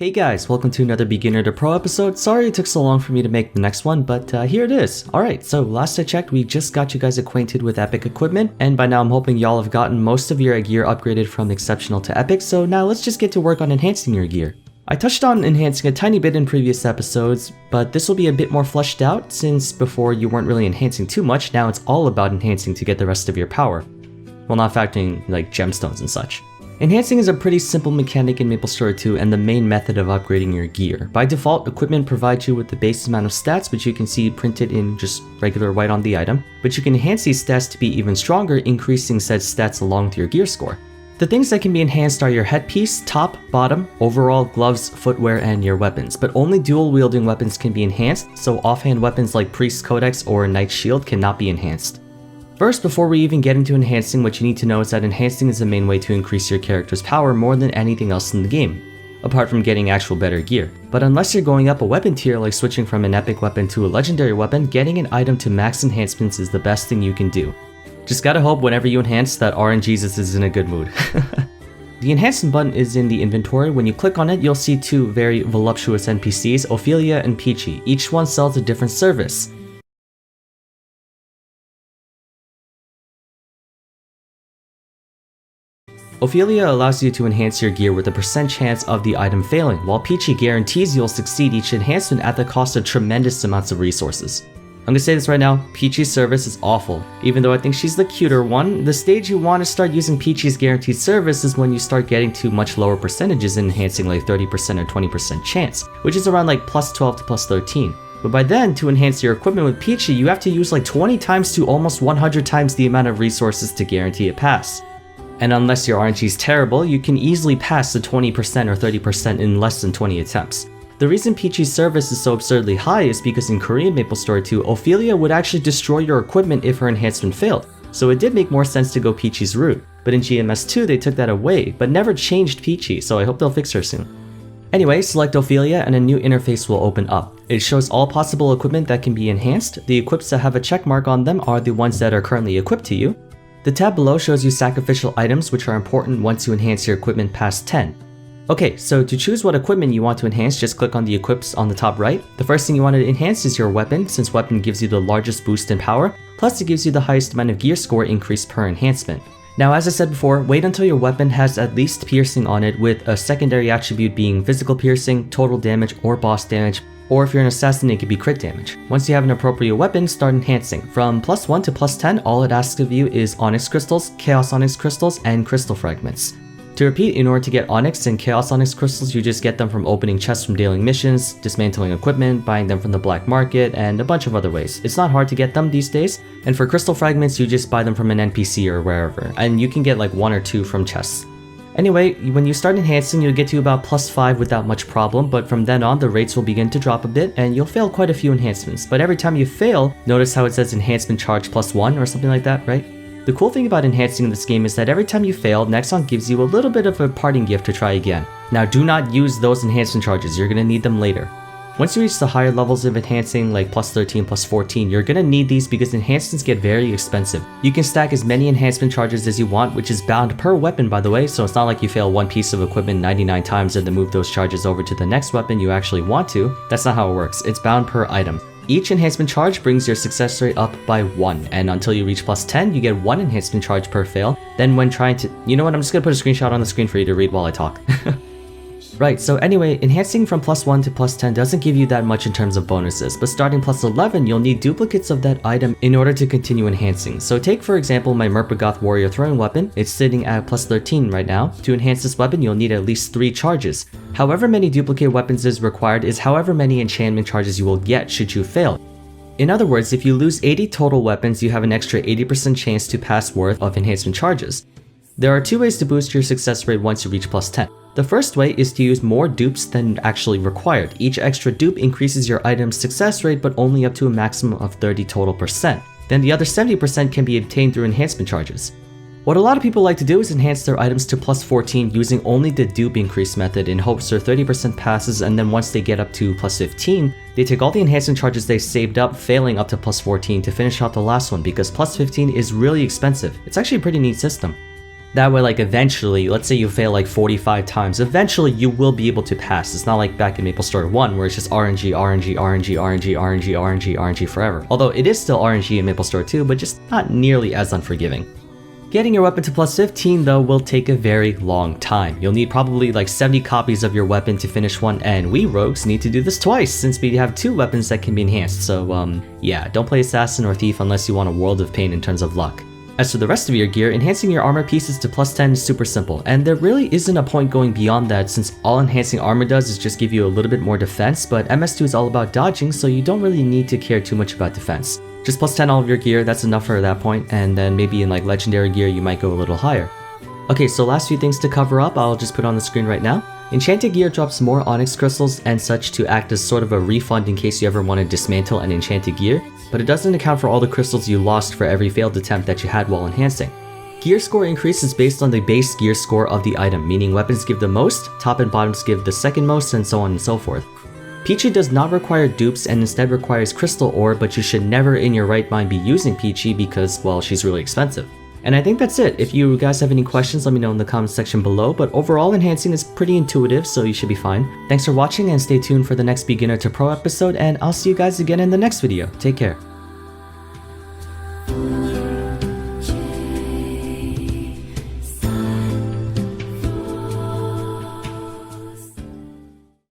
Hey guys, welcome to another Beginner to Pro episode. Sorry it took so long for me to make the next one, but here it is. Alright, so last I checked, we just got you guys acquainted with epic equipment, and by now I'm hoping y'all have gotten most of your gear upgraded from exceptional to epic, so now let's just get to work on enhancing your gear. I touched on enhancing a tiny bit in previous episodes, but this will be a bit more fleshed out since before you weren't really enhancing too much, now it's all about enhancing to get the rest of your power. Well, not factoring like gemstones and such. Enhancing is a pretty simple mechanic in MapleStory 2 and the main method of upgrading your gear. By default, equipment provides you with the base amount of stats, which you can see printed in just regular white on the item, but you can enhance these stats to be even stronger, increasing said stats along with your gear score. The things that can be enhanced are your headpiece, top, bottom, overall, gloves, footwear, and your weapons, but only dual-wielding weapons can be enhanced, so offhand weapons like Priest Codex or Knight's Shield cannot be enhanced. First, before we even get into enhancing, what you need to know is that enhancing is the main way to increase your character's power more than anything else in the game, apart from getting actual better gear. But unless you're going up a weapon tier like switching from an epic weapon to a legendary weapon, getting an item to max enhancements is the best thing you can do. Just gotta hope whenever you enhance that RNGesus is in a good mood. The enhancement button is in the inventory. When you click on it, you'll see two very voluptuous NPCs, Ophelia and Peachy. Each one sells a different service. Ophelia allows you to enhance your gear with a % chance of the item failing, while Peachy guarantees you'll succeed each enhancement at the cost of tremendous amounts of resources. I'm gonna say this right now, Peachy's service is awful. Even though I think she's the cuter one, the stage you want to start using Peachy's guaranteed service is when you start getting to much lower percentages in enhancing like 30% or 20% chance, which is around like plus 12 to plus 13. But by then, to enhance your equipment with Peachy, you have to use like 20 times to almost 100 times the amount of resources to guarantee a pass. And unless your RNG is terrible, you can easily pass the 20% or 30% in less than 20 attempts. The reason Peachy's service is so absurdly high is because in Korean MapleStory 2, Ophelia would actually destroy your equipment if her enhancement failed, so it did make more sense to go Peachy's route. But in GMS 2 they took that away, but never changed Peachy, so I hope they'll fix her soon. Anyway, select Ophelia and a new interface will open up. It shows all possible equipment that can be enhanced. The equips that have a check mark on them are the ones that are currently equipped to you. The tab below shows you sacrificial items, which are important once you enhance your equipment past 10. Okay, so to choose what equipment you want to enhance, just click on the equips on the top right. The first thing you want to enhance is your weapon, since weapon gives you the largest boost in power, plus it gives you the highest amount of gear score increase per enhancement. Now, as I said before, wait until your weapon has at least piercing on it, with a secondary attribute being physical piercing, total damage, or boss damage, or if you're an assassin, it could be crit damage. Once you have an appropriate weapon, start enhancing. From plus 1 to plus 10, all it asks of you is Onyx Crystals, Chaos Onyx Crystals, and Crystal Fragments. To repeat, in order to get Onyx and Chaos Onyx Crystals, you just get them from opening chests from daily missions, dismantling equipment, buying them from the black market, and a bunch of other ways. It's not hard to get them these days, and for Crystal Fragments, you just buy them from an NPC or wherever, and you can get like 1 or 2 from chests. Anyway, when you start enhancing, you'll get to about plus 5 without much problem, but from then on, the rates will begin to drop a bit, and you'll fail quite a few enhancements. But every time you fail, notice how it says enhancement charge plus 1 or something like that, right? The cool thing about enhancing in this game is that every time you fail, Nexon gives you a little bit of a parting gift to try again. Now do not use those enhancement charges, you're gonna need them later. Once you reach the higher levels of enhancing, like plus 13, plus 14, you're gonna need these because enhancements get very expensive. You can stack as many enhancement charges as you want, which is bound per weapon by the way, so it's not like you fail one piece of equipment 99 times and then move those charges over to the next weapon you actually want to. That's not how it works, it's bound per item. Each enhancement charge brings your success rate up by 1, and until you reach plus 10, you get 1 enhancement charge per fail. Then when trying to... You know what, I'm just gonna put a screenshot on the screen for you to read while I talk. Right, so anyway, enhancing from plus 1 to plus 10 doesn't give you that much in terms of bonuses, but starting plus 11, you'll need duplicates of that item in order to continue enhancing. So take for example my Merpagoth Warrior throwing weapon, it's sitting at plus 13 right now. To enhance this weapon, you'll need at least 3 charges. However many duplicate weapons is required is however many enchantment charges you will get should you fail. In other words, if you lose 80 total weapons, you have an extra 80% chance to pass worth of enhancement charges. There are 2 ways to boost your success rate once you reach plus 10. The first way is to use more dupes than actually required. Each extra dupe increases your item's success rate, but only up to a maximum of 30 total %. Then the other 70% can be obtained through enhancement charges. What a lot of people like to do is enhance their items to plus 14 using only the dupe increase method in hopes their 30% passes, and then once they get up to plus 15, they take all the enhancement charges they saved up, failing up to plus 14 to finish out the last one because plus 15 is really expensive. It's actually a pretty neat system. That way, like, eventually, let's say you fail like 45 times, eventually you will be able to pass. It's not like back in MapleStory 1 where it's just RNG, RNG, RNG, RNG, RNG, RNG, RNG forever. Although it is still RNG in MapleStory 2, but just not nearly as unforgiving. Getting your weapon to plus 15 though will take a very long time. You'll need probably like 70 copies of your weapon to finish one, and we rogues need to do this twice since we have 2 weapons that can be enhanced, so yeah, don't play Assassin or Thief unless you want a world of pain in terms of luck. As for the rest of your gear, enhancing your armor pieces to plus 10 is super simple, and there really isn't a point going beyond that since all enhancing armor does is just give you a little bit more defense, but MS2 is all about dodging, so you don't really need to care too much about defense. Just plus 10 all of your gear, that's enough for that point, and then maybe in like legendary gear you might go a little higher. Okay, so last few things to cover up, I'll just put on the screen right now. Enchanted gear drops more onyx crystals and such to act as sort of a refund in case you ever want to dismantle an enchanted gear, but it doesn't account for all the crystals you lost for every failed attempt that you had while enhancing. Gear score increase is based on the base gear score of the item, meaning weapons give the most, top and bottoms give the second most, and so on and so forth. Peachy does not require dupes and instead requires crystal ore, but you should never in your right mind be using Peachy because, well, she's really expensive. And I think that's it. If you guys have any questions, let me know in the comments section below, but overall enhancing is pretty intuitive, so you should be fine. Thanks for watching and stay tuned for the next beginner to pro episode, and I'll see you guys again in the next video. Take care.